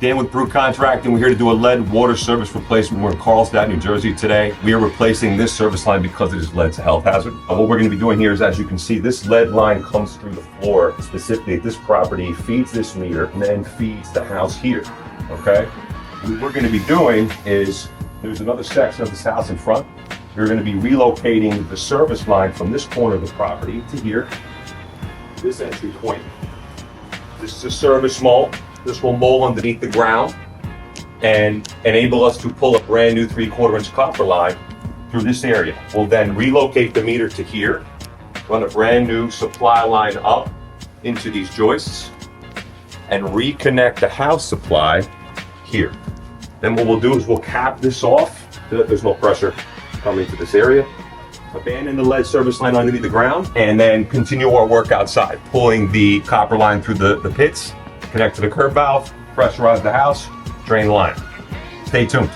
Dan with Brew Contracting. We're here to do a lead water service replacement. We're in Carlstadt, New Jersey today. We are replacing this service line because it is lead's a health hazard. What we're going to be doing here is, as you can see, this lead line comes through the floor, specifically at this property, feeds this meter, and then feeds the house here, okay? What we're going to be doing is, there's another section of this house in front. We're going to be relocating the service line from this corner of the property to here, this entry point. This is a service mole. This will mole underneath the ground and enable us to pull a brand new 3/4 inch copper line through this area. We'll then relocate the meter to here, run a brand new supply line up into these joists, and reconnect the house supply here. Then what we'll do is we'll cap this off so that there's no pressure coming to this area. Abandon the lead service line underneath the ground, and then continue our work outside, pulling the copper line through the pits, connect to the curb valve, pressurize the house, drain the line. Stay tuned.